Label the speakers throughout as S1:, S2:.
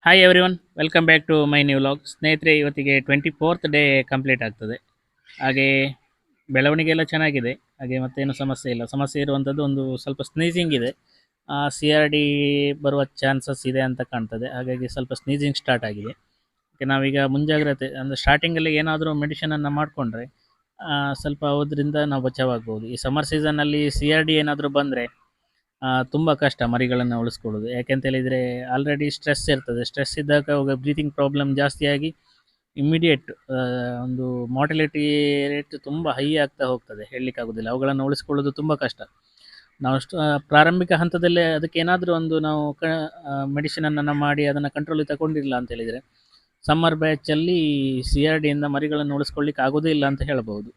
S1: Hi everyone, welcome back to my new vlog. ಸ್ನೇಹಿತರೆ, ಇವತ್ತಿಗೆ 24th day complete ಆಗ್ತದೆ. ಹಾಗೆ ಬೆಳವಣಿಗೆ ಎಲ್ಲ ಚೆನ್ನಾಗಿದೆ. ಹಾಗೆ ಮತ್ತೇನು ಸಮಸ್ಯೆ ಇಲ್ಲ. ಸಮಸ್ಯೆ ಇರುವಂಥದ್ದು ಒಂದು ಸ್ವಲ್ಪ ಸ್ನೀಸಿಂಗ್ ಇದೆ. CRD ಬರುವ ಚಾನ್ಸಸ್ ಇದೆ ಅಂತ ಕಾಣ್ತದೆ. ಹಾಗಾಗಿ ಸ್ವಲ್ಪ ಸ್ನೀಸಿಂಗ್ ಸ್ಟಾರ್ಟ್ ಆಗಿದೆ. ಅದಕ್ಕೆ ನಾವೀಗ ಮುಂಜಾಗ್ರತೆ ಅಂದರೆ ಸ್ಟಾರ್ಟಿಂಗಲ್ಲಿ ಏನಾದರೂ ಮೆಡಿಷನನ್ನು ಮಾಡಿಕೊಂಡ್ರೆ ಸ್ವಲ್ಪ ಅದರಿಂದ ನಾವು ಬಚಾವಾಗ್ಬೋದು. ಈ ಸಮ್ಮರ್ ಸೀಸನ್ನಲ್ಲಿ CRD ಏನಾದರೂ ಬಂದರೆ ತುಂಬ ಕಷ್ಟ ಮರಿಗಳನ್ನು ಉಳಿಸ್ಕೊಳ್ಳೋದು. ಯಾಕೆಂತೇಳಿದರೆ ಆಲ್ರೆಡಿ ಸ್ಟ್ರೆಸ್ ಇರ್ತದೆ. ಸ್ಟ್ರೆಸ್ ಇದ್ದಾಗ ಅವಾಗ ಬ್ರೀತಿಂಗ್ ಪ್ರಾಬ್ಲಮ್ ಜಾಸ್ತಿಯಾಗಿ ಇಮ್ಮಿಡಿಯೇಟ್ ಒಂದು ಮಾರ್ಟಿಲಿಟಿ ರೇಟ್ ತುಂಬ ಹೈ ಆಗ್ತಾ ಹೋಗ್ತದೆ. ಹೇಳಲಿಕ್ಕಾಗೋದಿಲ್ಲ. ಅವುಗಳನ್ನು ಉಳಿಸ್ಕೊಳ್ಳೋದು ತುಂಬ ಕಷ್ಟ. ನಾವು ಪ್ರಾರಂಭಿಕ ಹಂತದಲ್ಲೇ ಅದಕ್ಕೆ ಏನಾದರೂ ಒಂದು ನಾವು ಮೆಡಿಸಿನನ್ನು ಮಾಡಿ ಅದನ್ನು ಕಂಟ್ರೋಲಿಗೆ ತಗೊಂಡಿಲ್ಲ ಅಂತೇಳಿದರೆ ಸಮ್ಮರ್ ಬ್ಯಾಚಲ್ಲಿ CRDಯಿಂದ ಮರಿಗಳನ್ನು ಉಳಿಸ್ಕೊಳ್ಳಿಕ್ಕೆ ಆಗೋದೇ ಇಲ್ಲ ಅಂತ ಹೇಳ್ಬೋದು.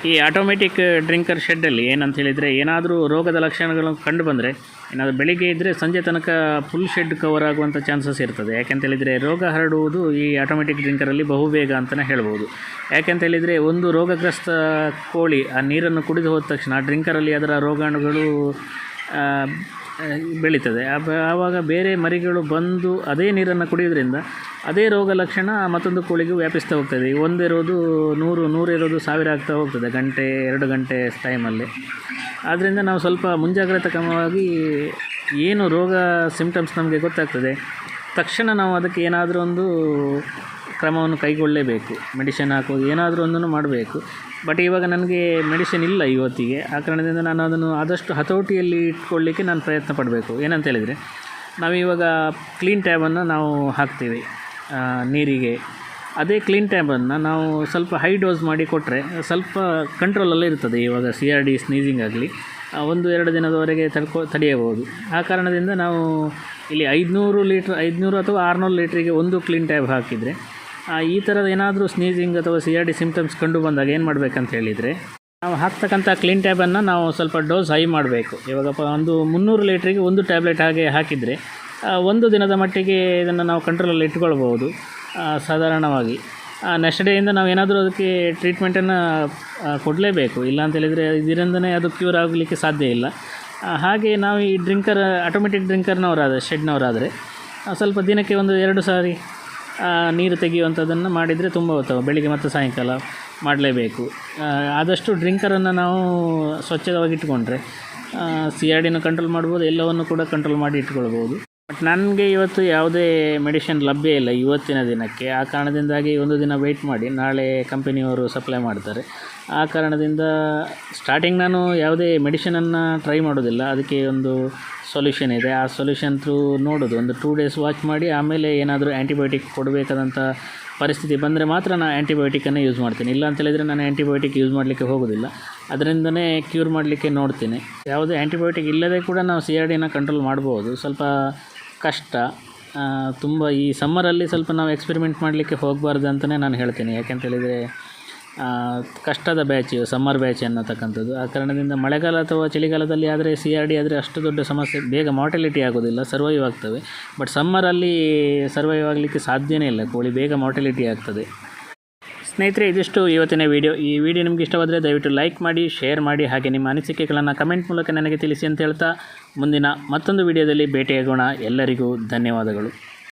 S1: ಈ ಆಟೋಮೆಟಿಕ್ ಡ್ರಿಂಕರ್ ಶೆಡ್ಡಲ್ಲಿ ಏನಂತ ಹೇಳಿದರೆ, ಏನಾದರೂ ರೋಗದ ಲಕ್ಷಣಗಳು ಕಂಡು ಬಂದರೆ, ಏನಾದರೂ ಬೆಳಿಗ್ಗೆ ಇದ್ದರೆ ಸಂಜೆ ತನಕ ಫುಲ್ ಶೆಡ್ ಕವರ್ ಆಗುವಂಥ ಚಾನ್ಸಸ್ ಇರ್ತದೆ. ಯಾಕೆಂತೇಳಿದರೆ ರೋಗ ಹರಡುವುದು ಈ ಆಟೋಮೆಟಿಕ್ ಡ್ರಿಂಕರಲ್ಲಿ ಬಹುಬೇಗ ಅಂತಲೇ ಹೇಳ್ಬೋದು. ಯಾಕೆಂತೇಳಿದರೆ ಒಂದು ರೋಗಗ್ರಸ್ತ ಕೋಳಿ ಆ ನೀರನ್ನು ಕುಡಿದು ಹೋದ ತಕ್ಷಣ ಆ ಡ್ರಿಂಕರಲ್ಲಿ ಅದರ ರೋಗಾಣುಗಳು ಬೆಳೀತದೆ. ಆವಾಗ ಬೇರೆ ಮರಿಗಳು ಬಂದು ಅದೇ ನೀರನ್ನು ಕುಡಿಯೋದ್ರಿಂದ ಅದೇ ರೋಗ ಲಕ್ಷಣ ಮತ್ತೊಂದು ಕೋಳಿಗೂ ವ್ಯಾಪಿಸ್ತಾ ಹೋಗ್ತದೆ. ಒಂದಿರೋದು 100 ಇರೋದು 1000 ಆಗ್ತಾ ಹೋಗ್ತದೆ ಗಂಟೆ 2 ಗಂಟೆ ಟೈಮಲ್ಲಿ. ಆದ್ದರಿಂದ ನಾವು ಸ್ವಲ್ಪ ಮುಂಜಾಗ್ರತಾ ಕ್ರಮವಾಗಿ ಏನು ರೋಗ ಸಿಂಪ್ಟಮ್ಸ್ ನಮಗೆ ಗೊತ್ತಾಗ್ತದೆ ತಕ್ಷಣ ನಾವು ಅದಕ್ಕೆ ಏನಾದರೂ ಒಂದು ಕ್ರಮವನ್ನು ಕೈಗೊಳ್ಳಲೇಬೇಕು. ಮೆಡಿಷನ್ ಹಾಕೋದು ಏನಾದರೂ ಒಂದನ್ನು ಮಾಡಬೇಕು. ಬಟ್ ಇವಾಗ ನನಗೆ ಮೆಡಿಷನ್ ಇಲ್ಲ ಇವತ್ತಿಗೆ. ಆ ಕಾರಣದಿಂದ ನಾನು ಅದನ್ನು ಆದಷ್ಟು ಹತೋಟಿಯಲ್ಲಿ ಇಟ್ಕೊಳ್ಳಿಕ್ಕೆ ನಾನು ಪ್ರಯತ್ನ ಪಡಬೇಕು. ಏನಂತ ಹೇಳಿದರೆ, ನಾವಿವಾಗ ಕ್ಲೀನ್ ಟ್ಯಾಬನ್ನು ನಾವು ಹಾಕ್ತೀವಿ ನೀರಿಗೆ. ಅದೇ ಕ್ಲೀನ್ ಟ್ಯಾಬನ್ನು ನಾವು ಸ್ವಲ್ಪ ಹೈ ಡೋಸ್ ಮಾಡಿ ಕೊಟ್ಟರೆ ಸ್ವಲ್ಪ ಕಂಟ್ರೋಲಲ್ಲೇ ಇರ್ತದೆ. ಇವಾಗ CRD ಸ್ನೀಸಿಂಗ್ ಆಗಲಿ 1-2 ದಿನದವರೆಗೆ ತಡೆಯಬಹುದು. ಆ ಕಾರಣದಿಂದ ನಾವು ಇಲ್ಲಿ 500 ಅಥವಾ 600 ಲೀಟ್ರಿಗೆ ಒಂದು ಕ್ಲೀನ್ ಟ್ಯಾಬ್ ಹಾಕಿದರೆ ಈ ಥರದ ಏನಾದರೂ ಸ್ನೀಸಿಂಗ್ ಅಥವಾ CRD ಸಿಂಪ್ಟಮ್ಸ್ ಕಂಡು ಬಂದಾಗ ಏನು ಮಾಡಬೇಕಂತ ಹೇಳಿದರೆ, ನಾವು ಹಾಕ್ತಕ್ಕಂಥ ಕ್ಲೀನ್ ಟ್ಯಾಬನ್ನು ನಾವು ಸ್ವಲ್ಪ ಡೋಸ್ ಹೈ ಮಾಡಬೇಕು. ಇವಾಗಪ್ಪ ಒಂದು 300 ಲೀಟ್ರಿಗೆ ಒಂದು ಟ್ಯಾಬ್ಲೆಟ್ ಹಾಗೆ ಹಾಕಿದರೆ 1 ದಿನದ ಮಟ್ಟಿಗೆ ಇದನ್ನು ನಾವು ಕಂಟ್ರೋಲಲ್ಲಿ ಇಟ್ಕೊಳ್ಬೋದು ಸಾಧಾರಣವಾಗಿ. ನೆಕ್ಸ್ಟ್ ಡೇಯಿಂದ ನಾವು ಏನಾದರೂ ಅದಕ್ಕೆ ಟ್ರೀಟ್ಮೆಂಟನ್ನು ಕೊಡಲೇಬೇಕು. ಇಲ್ಲ ಅಂತೇಳಿದರೆ ಇದರಿಂದನೇ ಅದು ಕ್ಯೂರ್ ಆಗಲಿಕ್ಕೆ ಸಾಧ್ಯ ಇಲ್ಲ. ಹಾಗೆ ನಾವು ಈ ಆಟೋಮೆಟಿಕ್ ಡ್ರಿಂಕರ್ನವರಾದರೆ ಶೆಡ್ನವರಾದರೆ ಸ್ವಲ್ಪ ದಿನಕ್ಕೆ 1-2 ಸಾರಿ ನೀರು ತೆಗೆಯುವಂಥದ್ದನ್ನು ಮಾಡಿದರೆ ತುಂಬ ಉತ್ತಮ. ಬೆಳಿಗ್ಗೆ ಮತ್ತು ಸಾಯಂಕಾಲ ಮಾಡಲೇಬೇಕು. ಆದಷ್ಟು ಡ್ರಿಂಕರನ್ನು ನಾವು ಸ್ವಚ್ಛವಾಗಿ ಇಟ್ಕೊಂಡ್ರೆ CRDನ ಕಂಟ್ರೋಲ್ ಮಾಡ್ಬೋದು, ಎಲ್ಲವನ್ನು ಕೂಡ ಕಂಟ್ರೋಲ್ ಮಾಡಿ ಇಟ್ಕೊಳ್ಬೋದು. ಬಟ್ ನನಗೆ ಇವತ್ತು ಯಾವುದೇ ಮೆಡಿಷನ್ ಲಭ್ಯ ಇಲ್ಲ ಇವತ್ತಿನ ದಿನಕ್ಕೆ. ಆ ಕಾರಣದಿಂದಾಗಿ ಒಂದು ದಿನ ವೆಯ್ಟ್ ಮಾಡಿ ನಾಳೆ ಕಂಪನಿಯವರು ಸಪ್ಲೈ ಮಾಡ್ತಾರೆ. ಆ ಕಾರಣದಿಂದ ಸ್ಟಾರ್ಟಿಂಗ್ ನಾನು ಯಾವುದೇ ಮೆಡಿಷನನ್ನು ಟ್ರೈ ಮಾಡೋದಿಲ್ಲ. ಅದಕ್ಕೆ ಒಂದು ಸೊಲ್ಯೂಷನ್ ಇದೆ. ಆ ಸೊಲ್ಯೂಷನ್ ಥ್ರೂ ನೋಡೋದು, ಒಂದು 2 ಡೇಸ್ ವಾಚ್ ಮಾಡಿ ಆಮೇಲೆ ಏನಾದರೂ ಆ್ಯಂಟಿಬಯೋಟಿಕ್ ಕೊಡಬೇಕಾದಂಥ ಪರಿಸ್ಥಿತಿ ಬಂದರೆ ಮಾತ್ರ ನಾನು ಆ್ಯಂಟಿಬಯೋಟಿಕನ್ನು ಯೂಸ್ ಮಾಡ್ತೀನಿ. ಇಲ್ಲ ಅಂತೇಳಿದರೆ ನಾನು ಆ್ಯಂಟಿಬಯೋಟಿಕ್ ಯೂಸ್ ಮಾಡಲಿಕ್ಕೆ ಹೋಗೋದಿಲ್ಲ. ಅದರಿಂದನೇ ಕ್ಯೂರ್ ಮಾಡಲಿಕ್ಕೆ ನೋಡ್ತೀನಿ. ಯಾವುದೇ ಆ್ಯಂಟಿಬಯೋಟಿಕ್ ಇಲ್ಲದೆ ಕೂಡ ನಾವು CRDನ ಕಂಟ್ರೋಲ್ ಮಾಡ್ಬೋದು. ಸ್ವಲ್ಪ ಕಷ್ಟ. ತುಂಬ ಈ ಸಮ್ಮರಲ್ಲಿ ಸ್ವಲ್ಪ ನಾವು ಎಕ್ಸ್ಪೆರಿಮೆಂಟ್ ಮಾಡಲಿಕ್ಕೆ ಹೋಗಬಾರ್ದು ಅಂತಲೇ ನಾನು ಹೇಳ್ತೀನಿ. ಯಾಕೆಂತೇಳಿದರೆ ಕಷ್ಟದ ಬ್ಯಾಚ್ ಸಮ್ಮರ್ ಬ್ಯಾಚ್ ಅನ್ನತಕ್ಕಂಥದ್ದು. ಆ ಕಾರಣದಿಂದ ಮಳೆಗಾಲ ಅಥವಾ ಚಳಿಗಾಲದಲ್ಲಿ ಆದರೆ CRD ಆದರೆ ಅಷ್ಟು ದೊಡ್ಡ ಸಮಸ್ಯೆ, ಬೇಗ ಮಾರ್ಟಿಲಿಟಿ ಆಗೋದಿಲ್ಲ, ಸರ್ವೈವ್ ಆಗ್ತವೆ. ಬಟ್ ಸಮ್ಮರಲ್ಲಿ ಸರ್ವೈವ್ ಆಗಲಿಕ್ಕೆ ಸಾಧ್ಯನೇ ಇಲ್ಲ. ಕೋಳಿ ಬೇಗ ಮಾರ್ಟಿಲಿಟಿ ಆಗ್ತದೆ. ಸ್ನೇಹಿತರೆ, ಇದಿಷ್ಟು ಇವತ್ತಿನ ವಿಡಿಯೋ. ಈ ವಿಡಿಯೋ ನಿಮಗೆ ಇಷ್ಟವಾದರೆ ದಯವಿಟ್ಟು ಲೈಕ್ ಮಾಡಿ, ಶೇರ್ ಮಾಡಿ, ಹಾಗೆ ನಿಮ್ಮ ಅನಿಸಿಕೆಗಳನ್ನು ಕಮೆಂಟ್ ಮೂಲಕ ನನಗೆ ತಿಳಿಸಿ ಅಂತ ಹೇಳ್ತಾ ಮುಂದಿನ ಮತ್ತೊಂದು ವಿಡಿಯೋದಲ್ಲಿ ಭೇಟಿಯಾಗೋಣ. ಎಲ್ಲರಿಗೂ ಧನ್ಯವಾದಗಳು.